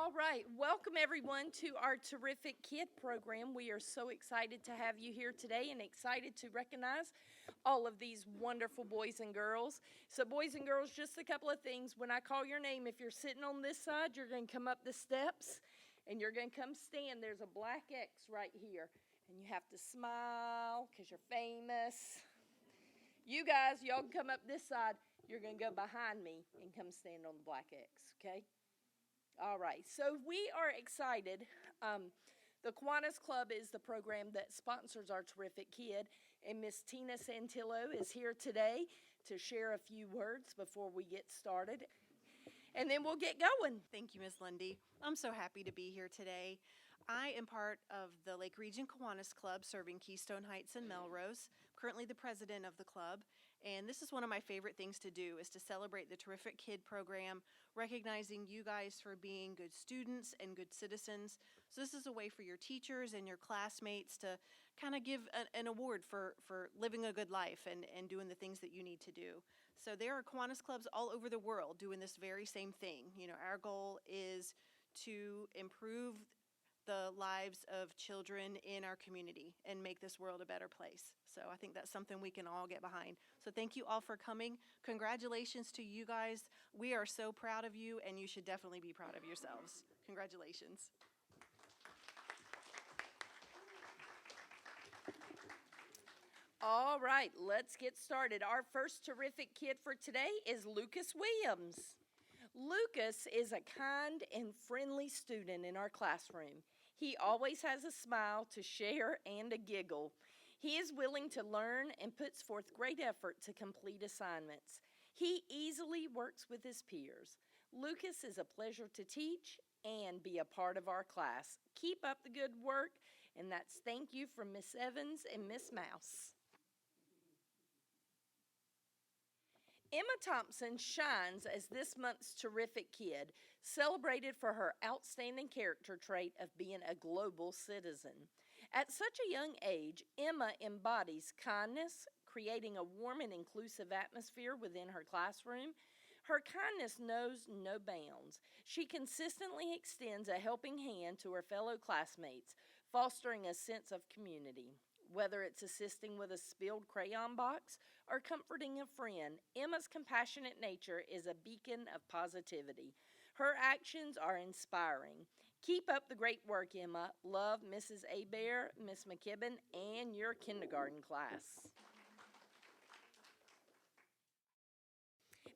All right, welcome everyone to our terrific kid program. We are so excited to have you here today and excited to recognize all of these wonderful boys and girls. So, boys and girls, just a couple of things. When I call your name, if you're sitting on this side, you're going to come up the steps and you're going to come stand. There's a black X right here, and you have to smile because you're famous. You guys, y'all can come up this side. You're going to go behind me and come stand on the black X, okay? All right, so we are excited. The Kiwanis Club is the program that sponsors our terrific kid, and Miss Tina Santillo is here today to share a few words before we get started, and then we'll get going. Thank you, Ms. Lundy. I'm so happy to be here today. I am part of the Lake Region Kiwanis Club serving Keystone Heights and Melrose. I'm currently the president of the club, and this is one of my favorite things to do is to celebrate the terrific kid program, recognizing you guys for being good students and good citizens. So this is a way for your teachers and your classmates to kind of give an award for living a good life and doing the things that you need to do. So there are Kiwanis clubs all over the world doing this very same thing. You know, our goal is to improve the lives of children in our community and make this world a better place. So I think that's something we can all get behind. So thank you all for coming. Congratulations to you guys. We are so proud of you, and you should definitely be proud of yourselves. Congratulations. All right, let's get started. Our first terrific kid for today is Lucas Williams. Lucas is a kind and friendly student in our classroom. He always has a smile to share and a giggle. He is willing to learn and puts forth great effort to complete assignments. He easily works with his peers. Lucas is a pleasure to teach and be a part of our class. Keep up the good work, and that's thank you from Miss Evans and Miss Mouse. Emma Thompson shines as this month's terrific kid, celebrated for her outstanding character trait of being a global citizen. At such a young age, Emma embodies kindness, creating a warm and inclusive atmosphere within her classroom. Her kindness knows no bounds. She consistently extends a helping hand to her fellow classmates, fostering a sense of community. Whether it's assisting with a spilled crayon box or comforting a friend, Emma's compassionate nature is a beacon of positivity. Her actions are inspiring. Keep up the great work, Emma. Love Mrs. Abear, Miss McKibben, and your kindergarten class.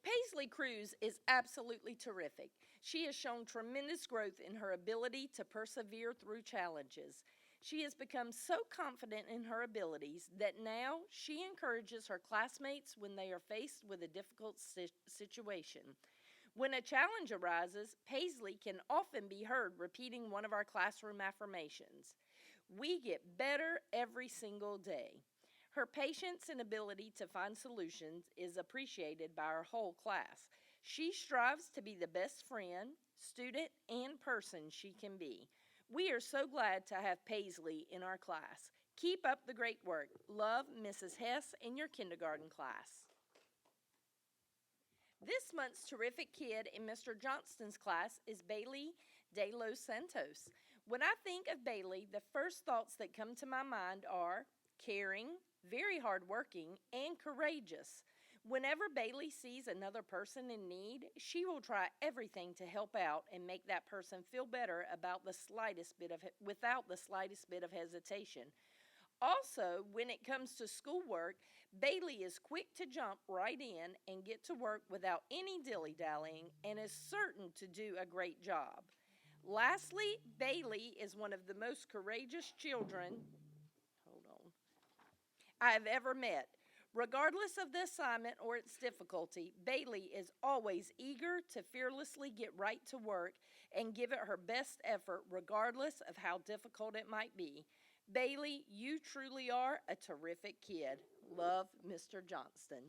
Paisley Cruz is absolutely terrific. She has shown tremendous growth in her ability to persevere through challenges. She has become so confident in her abilities that now she encourages her classmates when they are faced with a difficult situation. When a challenge arises, Paisley can often be heard repeating one of our classroom affirmations. We get better every single day. Her patience and ability to find solutions is appreciated by our whole class. She strives to be the best friend, student, and person she can be. We are so glad to have Paisley in our class. Keep up the great work. Love, Mrs. Hess, and your kindergarten class. This month's terrific kid in Mr. Johnston's class is Bailey De Los Santos. When I think of Bailey, the first thoughts that come to my mind are caring, very hardworking, and courageous. Whenever Bailey sees another person in need, she will try everything to help out and make that person feel better without the slightest bit of hesitation. Also, when it comes to schoolwork, Bailey is quick to jump right in and get to work without any dilly-dallying and is certain to do a great job. Lastly, Bailey is one of the most courageous children I have ever met. Regardless of the assignment or its difficulty, Bailey is always eager to fearlessly get right to work and give it her best effort regardless of how difficult it might be. Bailey, you truly are a terrific kid. Love, Mr. Johnston.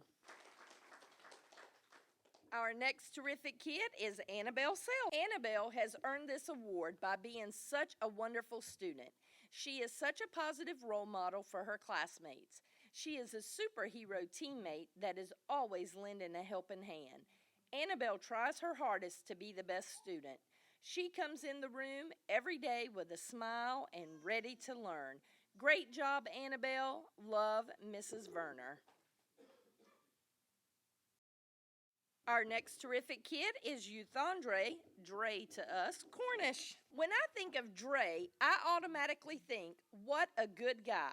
Our next terrific kid is Annabelle Self. Annabelle has earned this award by being such a wonderful student. She is such a positive role model for her classmates. She is a superhero teammate that is always lending a helping hand. Annabelle tries her hardest to be the best student. She comes in the room every day with a smile and ready to learn. Great job, Annabelle. Love, Mrs. Werner. Our next terrific kid is Euthondre, Dre to us, Cornish. When I think of Dre, I automatically think, what a good guy.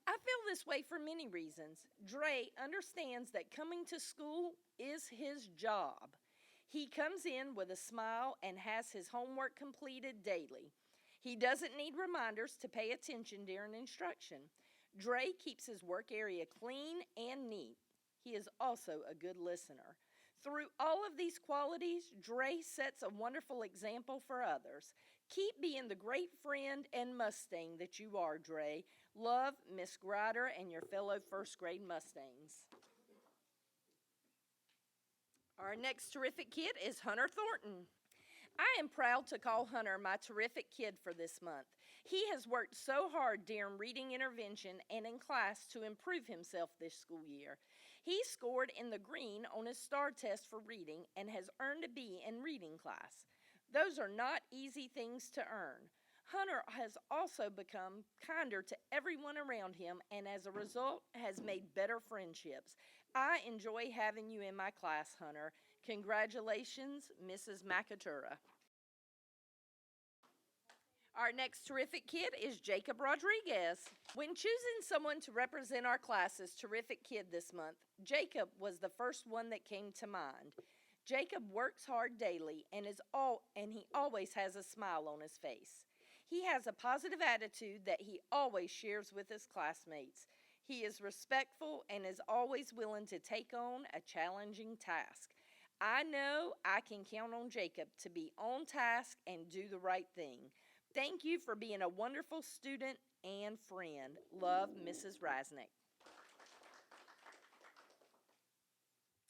I feel this way for many reasons. Dre understands that coming to school is his job. He comes in with a smile and has his homework completed daily. He doesn't need reminders to pay attention during instruction. Dre keeps his work area clean and neat. He is also a good listener. Through all of these qualities, Dre sets a wonderful example for others. Keep being the great friend and Mustang that you are, Dre. Love, Miss Grider and your fellow first grade Mustangs. Our next terrific kid is Hunter Thornton. I am proud to call Hunter my terrific kid for this month. He has worked so hard during reading intervention and in class to improve himself this school year. He scored in the green on his STAR test for reading and has earned a B in reading class. Those are not easy things to earn. Hunter has also become kinder to everyone around him and as a result has made better friendships. I enjoy having you in my class, Hunter. Congratulations, Mrs. McAtura. Our next terrific kid is Jacob Rodriguez. When choosing someone to represent our class as terrific kid this month, Jacob was the first one that came to mind. Jacob works hard daily and he always has a smile on his face. He has a positive attitude that he always shares with his classmates. He is respectful and is always willing to take on a challenging task. I know I can count on Jacob to be on task and do the right thing. Thank you for being a wonderful student and friend. Love, Mrs. Rasnick.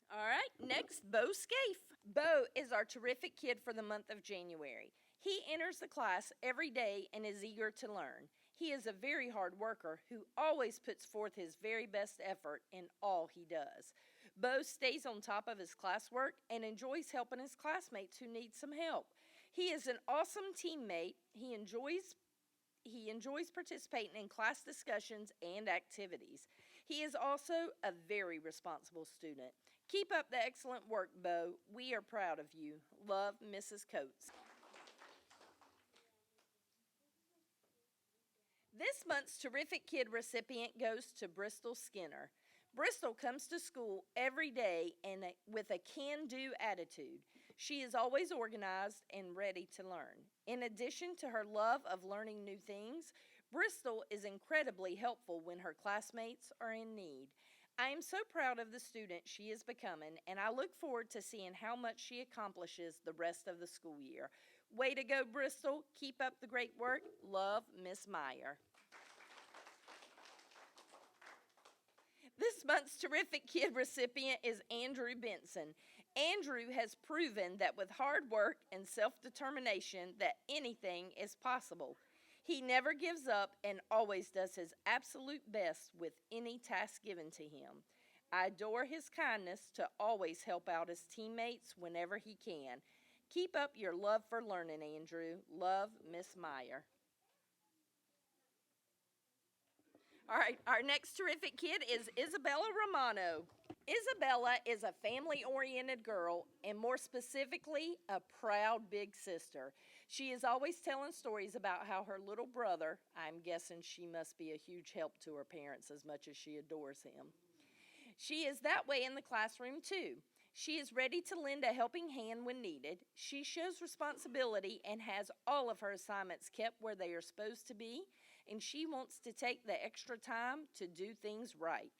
All right, next, Bo Scaife. Bo is our terrific kid for the month of January. He enters the class every day and is eager to learn. He is a very hard worker who always puts forth his very best effort in all he does. Bo stays on top of his classwork and enjoys helping his classmates who need some help. He is an awesome teammate. He enjoys participating in class discussions and activities. He is also a very responsible student. Keep up the excellent work, Bo. We are proud of you. Love, Mrs. Coates. This month's Terrific Kid recipient goes to Bristol Skinner. Bristol comes to school every day with a can-do attitude. She is always organized and ready to learn. In addition to her love of learning new things, Bristol is incredibly helpful when her classmates are in need. I am so proud of the student she is becoming, and I look forward to seeing how much she accomplishes the rest of the school year. Way to go, Bristol. Keep up the great work. Love, Miss Meyer. This month's Terrific Kid recipient is Andrew Benson. Andrew has proven that with hard work and self-determination that anything is possible. He never gives up and always does his absolute best with any task given to him. I adore his kindness to always help out his teammates whenever he can. Keep up your love for learning, Andrew. Love, Miss Meyer. All right, our next terrific kid is Isabella Romano. Isabella is a family-oriented girl, and more specifically, a proud big sister. She is always telling stories about how her little brother, I'm guessing she must be a huge help to her parents as much as she adores him. She is that way in the classroom too. She is ready to lend a helping hand when needed. She shows responsibility and has all of her assignments kept where they are supposed to be, and she wants to take the extra time to do things right.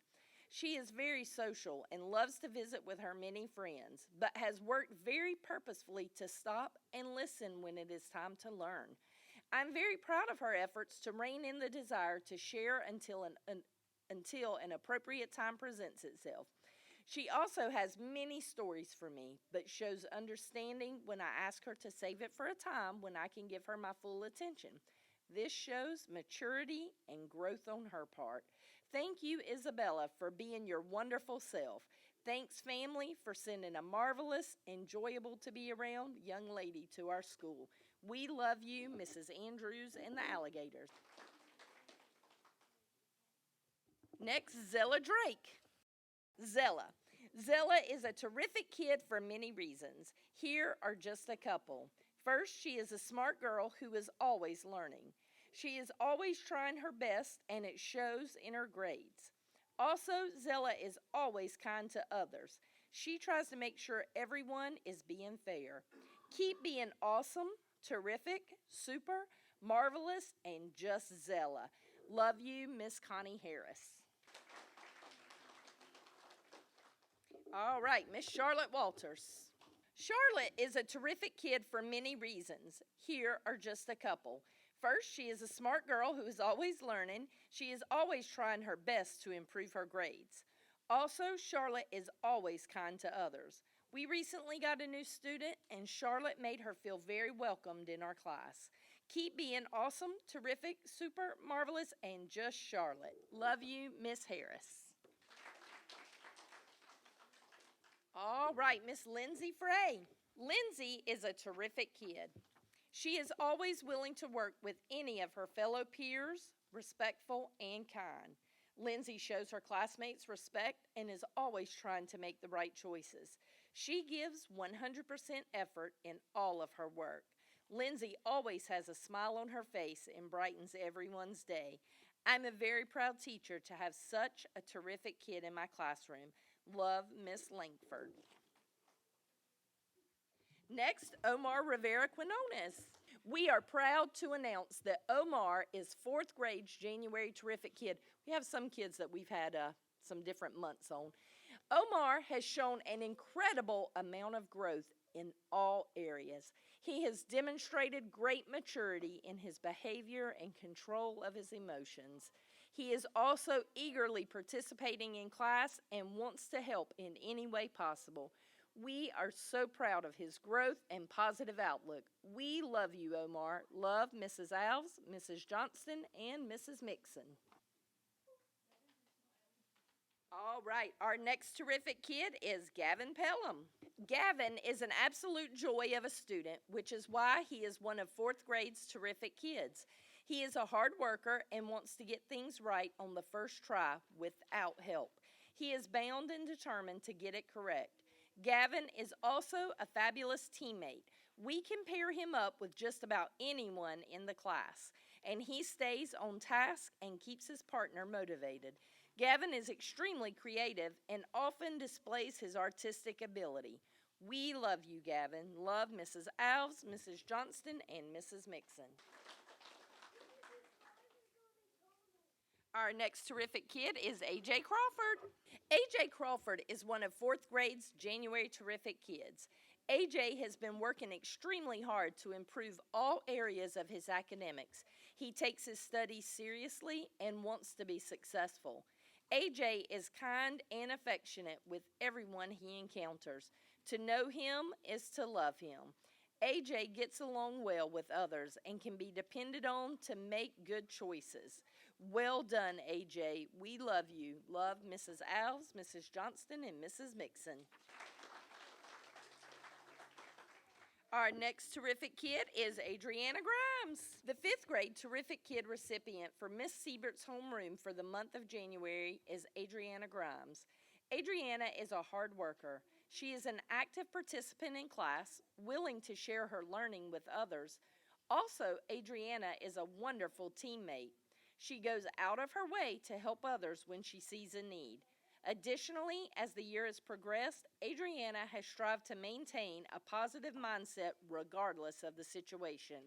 She is very social and loves to visit with her many friends, but has worked very purposefully to stop and listen when it is time to learn. I'm very proud of her efforts to rein in the desire to share until an appropriate time presents itself. She also has many stories for me, but shows understanding when I ask her to save it for a time when I can give her my full attention. This shows maturity and growth on her part. Thank you, Isabella, for being your wonderful self. Thanks, family, for sending a marvelous, enjoyable to be around young lady to our school. We love you, Mrs. Andrews and the alligators. Next, Zella Drake. Zella. Zella is a terrific kid for many reasons. Here are just a couple. First, she is a smart girl who is always learning. She is always trying her best, and it shows in her grades. Also, Zella is always kind to others. She tries to make sure everyone is being fair. Keep being awesome, terrific, super, marvelous, and just Zella. Love you, Miss Connie Harris. All right, Miss Charlotte Walters. Charlotte is a terrific kid for many reasons. Here are just a couple. First, she is a smart girl who is always learning. She is always trying her best to improve her grades. Also, Charlotte is always kind to others. We recently got a new student, and Charlotte made her feel very welcomed in our class. Keep being awesome, terrific, super, marvelous, and just Charlotte. Love you, Miss Harris. All right, Miss Lindsay Frey. Lindsay is a terrific kid. She is always willing to work with any of her fellow peers, respectful and kind. Lindsay shows her classmates respect and is always trying to make the right choices. She gives 100% effort in all of her work. Lindsay always has a smile on her face and brightens everyone's day. I'm a very proud teacher to have such a terrific kid in my classroom. Love, Miss Langford. Next, Omar Rivera Quinones. We are proud to announce that Omar is fourth grade's January Terrific Kid. We have some kids that we've had some different months on. Omar has shown an incredible amount of growth in all areas. He has demonstrated great maturity in his behavior and control of his emotions. He is also eagerly participating in class and wants to help in any way possible. We are so proud of his growth and positive outlook. We love you, Omar. Love Mrs. Alves, Mrs. Johnston, and Mrs. Mixon. All right, our next terrific kid is Gavin Pelham. Gavin is an absolute joy of a student, which is why he is one of fourth grade's terrific kids. He is a hard worker and wants to get things right on the first try without help. He is bound and determined to get it correct. Gavin is also a fabulous teammate. We can pair him up with just about anyone in the class, and he stays on task and keeps his partner motivated. Gavin is extremely creative and often displays his artistic ability. We love you, Gavin. Love Mrs. Alves, Mrs. Johnston, and Mrs. Mixon. Our next terrific kid is A.J. Crawford. A.J. Crawford is one of fourth grade's January Terrific Kids. A.J. has been working extremely hard to improve all areas of his academics. He takes his studies seriously and wants to be successful. A.J. is kind and affectionate with everyone he encounters. To know him is to love him. A.J. gets along well with others and can be depended on to make good choices. Well done, A.J. We love you. Love Mrs. Alves, Mrs. Johnston, and Mrs. Mixon. Our next terrific kid is Adriana Grimes. The fifth grade Terrific Kid recipient for Miss Siebert's homeroom for the month of January is Adriana Grimes. Adriana is a hard worker. She is an active participant in class, willing to share her learning with others. Also, Adriana is a wonderful teammate. She goes out of her way to help others when she sees a need. Additionally, as the year has progressed, Adriana has strived to maintain a positive mindset regardless of the situation.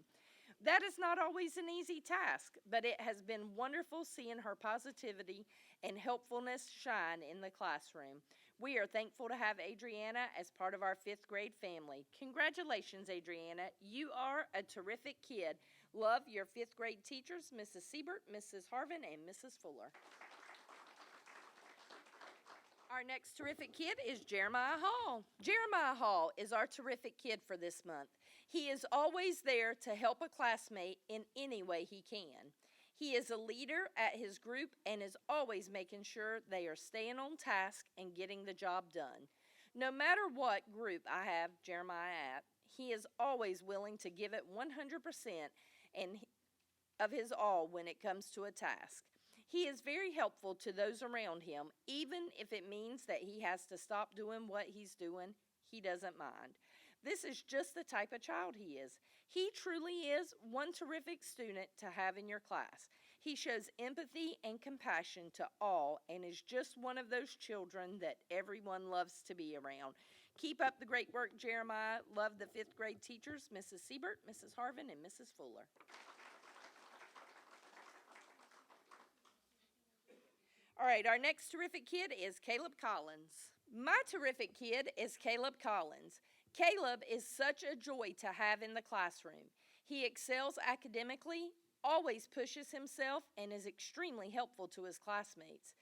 That is not always an easy task, but it has been wonderful seeing her positivity and helpfulness shine in the classroom. We are thankful to have Adriana as part of our fifth grade family. Congratulations, Adriana. You are a terrific kid. Love your fifth grade teachers, Mrs. Siebert, Mrs. Harvin, and Mrs. Fuller. Our next terrific kid is Jeremiah Hall. Jeremiah Hall is our terrific kid for this month. He is always there to help a classmate in any way he can. He is a leader at his group and is always making sure they are staying on task and getting the job done. No matter what group I have Jeremiah at, He is always willing to give it 100% and of his all when it comes to a task. He is very helpful to those around him, even if it means that he has to stop doing what he's doing. He doesn't mind. This is just the type of child he is. He truly is one terrific student to have in your class. He shows empathy and compassion to all and is just one of those children that everyone loves to be around. Keep up the great work, Jeremiah. Love the 5th grade teachers, Mrs. Siebert, Mrs. Harvin, and Mrs. Fuller. All right, our next terrific kid is Caleb Collins. My terrific kid is Caleb Collins. Caleb is such a joy to have in the classroom. He excels academically, always pushes himself, and is extremely helpful to his classmates.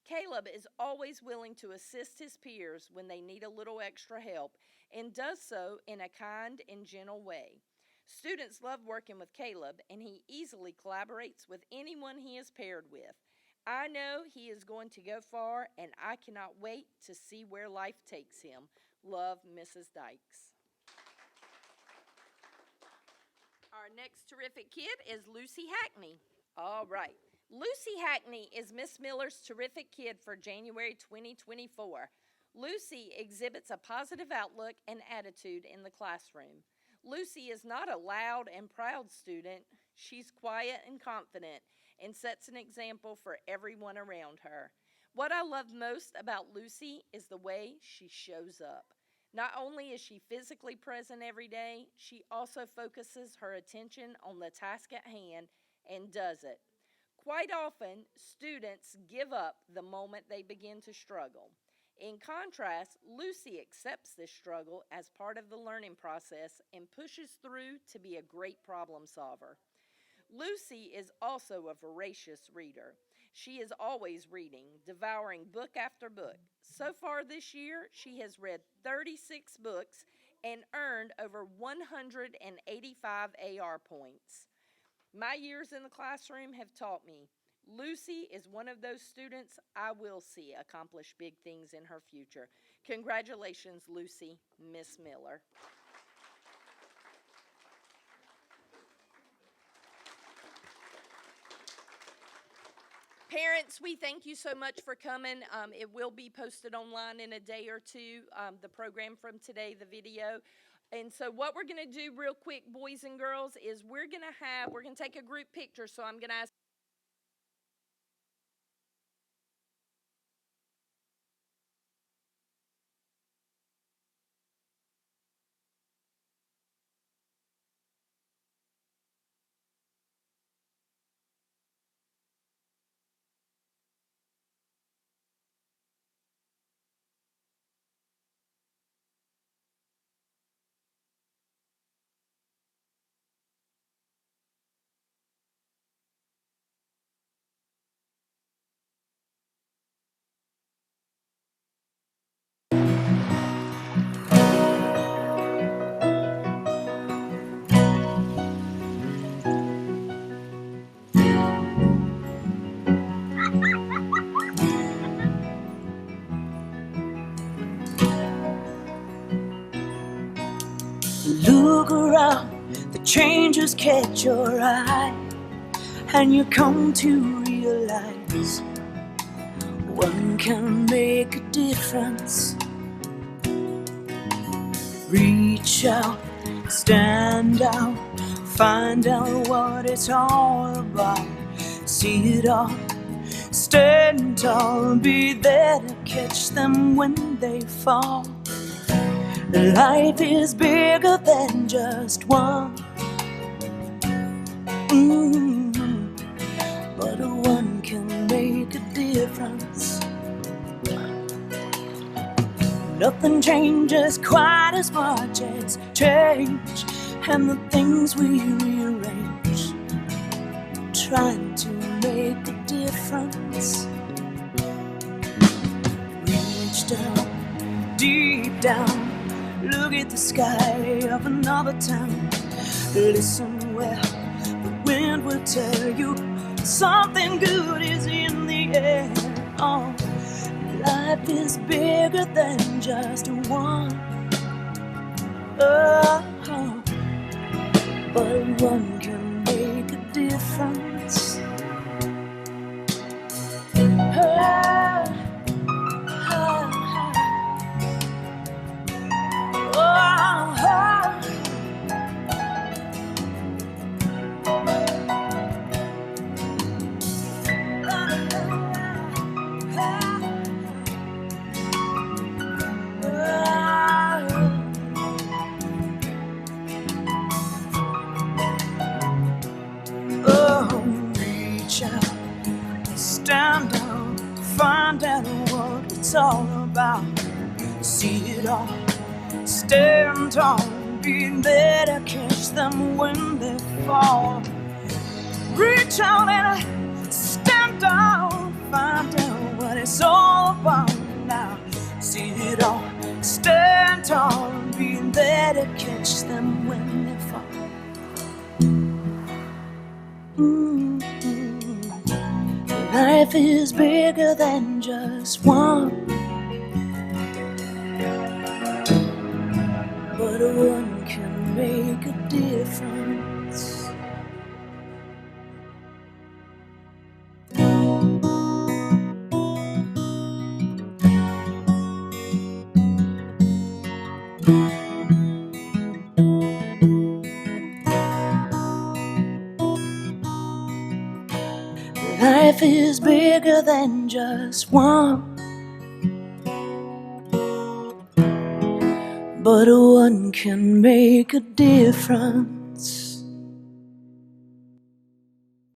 Caleb is always willing to assist his peers when they need a little extra help and does so in a kind and gentle way. Students love working with Caleb, and he easily collaborates with anyone he is paired with. I know he is going to go far, and I cannot wait to see where life takes him. Love, Mrs. Dykes. Our next terrific kid is Lucy Hackney. All right. Lucy Hackney is Miss Miller's terrific kid for January 2024. Lucy exhibits a positive outlook and attitude in the classroom. Lucy is not a loud and proud student. She's quiet and confident and sets an example for everyone around her. What I love most about Lucy is the way she shows up. Not only is she physically present every day, she also focuses her attention on the task at hand and does it. Quite often, students give up the moment they begin to struggle. In contrast, Lucy accepts this struggle as part of the learning process and pushes through to be a great problem solver. Lucy is also a voracious reader. She is always reading, devouring book after book. So far this year, she has read 36 books and earned over 185 AR points. My years in the classroom have taught me Lucy is one of those students I will see accomplish big things in her future. Congratulations, Lucy, Miss Miller. Parents, we thank you so much for coming. It will be posted online in a day or two, the program from today, the video. And so what we're going to do real quick, boys and girls, is we're going to take a group picture. So I'm going to ask Look around, the changes catch your eye, and you come to realize one can make a difference. Reach out, stand out, find out what it's all about. See it all, stand tall, be there to catch them when they fall. Life is bigger than just one, but one can make a difference. Nothing changes quite as much as change, and the things we rearrange, trying to make a difference. Reach down, deep down, look at the sky of another town. Listen well, the wind will tell you something good is in the air. Oh, life is bigger than just one. Oh, but one can make a difference. Ah, ah, ah. Oh, reach out, stand out, find out what it's all about. See it all, stand tall, be there to catch them when they fall. Reach out and stand down, find out what it's all about now. See it all, stand tall, be there to catch them when they fall. Life is bigger than just one, but one can make a difference. Life is bigger than just one, but one can make a difference.